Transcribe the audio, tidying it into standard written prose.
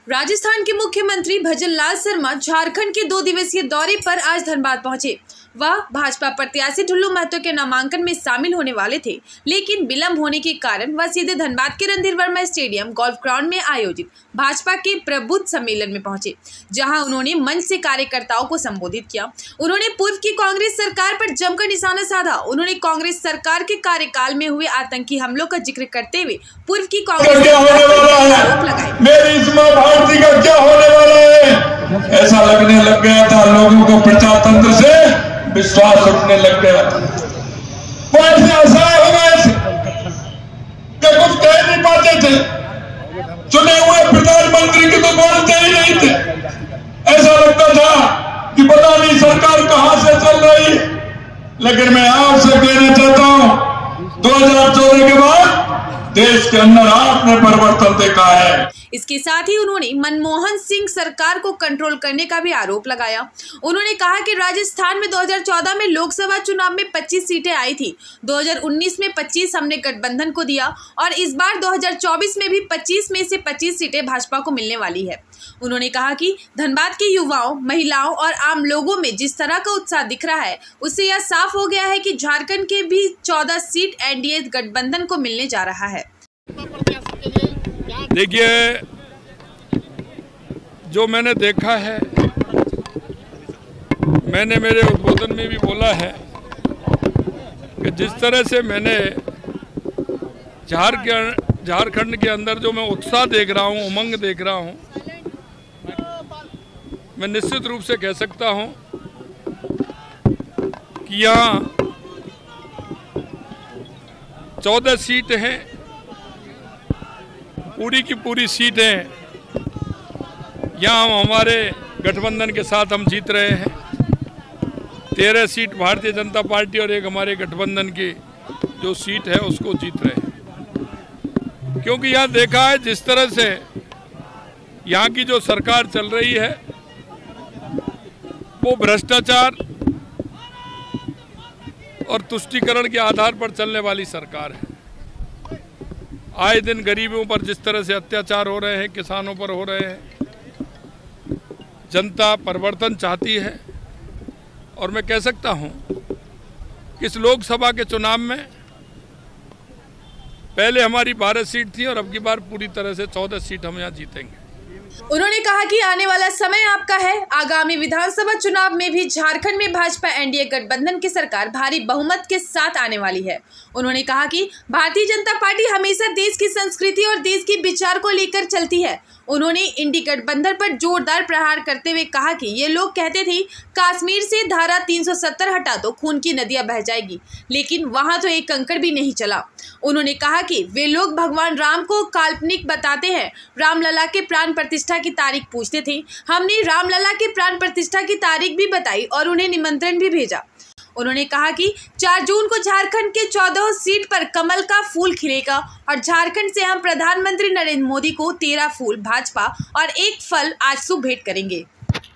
राजस्थान के मुख्यमंत्री भजनलाल शर्मा झारखंड के 2 दिवसीय दौरे पर आज धनबाद पहुंचे। वह भाजपा प्रत्याशी ढुल्लू महतो के नामांकन में शामिल होने वाले थे, लेकिन विलंब होने के कारण वह सीधे धनबाद के Randhir Verma stadium golf ground में आयोजित भाजपा के प्रबुद्ध सम्मेलन में पहुंचे, जहां उन्होंने मंच से कार्यकर्ताओं को संबोधित किया। उन्होंने पूर्व की कांग्रेस सरकार पर जमकर निशाना साधा। उन्होंने कांग्रेस सरकार के कार्यकाल में हुए आतंकी हमलों का जिक्र करते हुए पूर्व की कांग्रेस सरकार पर आरोप लगाए। मेरी इस मां भारती का क्या होने वाला है, ऐसा लगने लग गया था। लोगों को प्रजातंत्र से विश्वास उठने लग गया था। वो ऐसे असहाय हो गए थे कि कुछ कह नहीं पाते थे। चुने हुए प्रधानमंत्री की तो बोलते ही नहीं थे। ऐसा लगता था कि पता नहीं सरकार कहां से चल रही है। लेकिन मैं आपसे कहना चाहता हूं, 2014 के बाद देश के अंदर आपने परिवर्तन देखा है। इसके साथ ही उन्होंने मनमोहन सिंह सरकार को कंट्रोल करने का भी आरोप लगाया। उन्होंने कहा कि राजस्थान में 2014 में लोकसभा चुनाव में 25 सीटें आई थी, 2019 में 25 हमने गठबंधन को दिया और इस बार 2024 में भी 25 में से 25 सीटें भाजपा को मिलने वाली है। उन्होंने कहा कि धनबाद के युवाओं, महिलाओं और आम लोगों में जिस तरह का उत्साह दिख रहा है, उससे यह साफ हो गया है कि झारखंड के भी 14 सीट एनडीए गठबंधन को मिलने जा रहा है। देखिए, जो मैंने देखा है, मैंने मेरे उद्बोधन में भी बोला है कि जिस तरह से मैंने झारखंड के अंदर जो मैं उत्साह देख रहा हूँ, उमंग देख रहा हूँ, मैं निश्चित रूप से कह सकता हूँ कि यहाँ 14 सीट हैं, पूरी की पूरी सीटें यहाँ हमारे गठबंधन के साथ हम जीत रहे हैं। 13 सीट भारतीय जनता पार्टी और एक हमारे गठबंधन की जो सीट है उसको जीत रहे हैं, क्योंकि यहाँ देखा है जिस तरह से यहाँ की जो सरकार चल रही है वो भ्रष्टाचार और तुष्टीकरण के आधार पर चलने वाली सरकार है। आए दिन गरीबों पर जिस तरह से अत्याचार हो रहे हैं, किसानों पर हो रहे हैं, जनता परिवर्तन चाहती है। और मैं कह सकता हूं कि इस लोकसभा के चुनाव में पहले हमारी 12 सीट थी और अब की बार पूरी तरह से 14 सीट हम यहाँ जीतेंगे। उन्होंने कहा कि आने वाला समय आपका है। आगामी विधानसभा चुनाव में भी झारखंड में भाजपा एनडीए गठबंधन की सरकार भारी बहुमत के साथ आने वाली है। उन्होंने कहा कि भारतीय जनता पार्टी हमेशा देश की संस्कृति और देश के विचार को लेकर चलती है। उन्होंने इंडी गठबंधन पर जोरदार प्रहार करते हुए कहा कि ये लोग कहते थे कश्मीर से धारा 370 हटा दो खून की नदियां बह जाएगी, लेकिन वहां तो एक कंकड़ भी नहीं चला। उन्होंने कहा कि वे लोग भगवान राम को काल्पनिक बताते हैं, रामलला के प्राण प्रतिष्ठा की तारीख पूछते थे। हमने रामलला के प्राण प्रतिष्ठा की तारीख भी बताई और उन्हें निमंत्रण भी भेजा। उन्होंने कहा कि 4 जून को झारखंड के 14 सीट पर कमल का फूल खिलेगा और झारखंड से हम प्रधानमंत्री नरेंद्र मोदी को 13 फूल भाजपा और 1 फल आजसू भेंट करेंगे।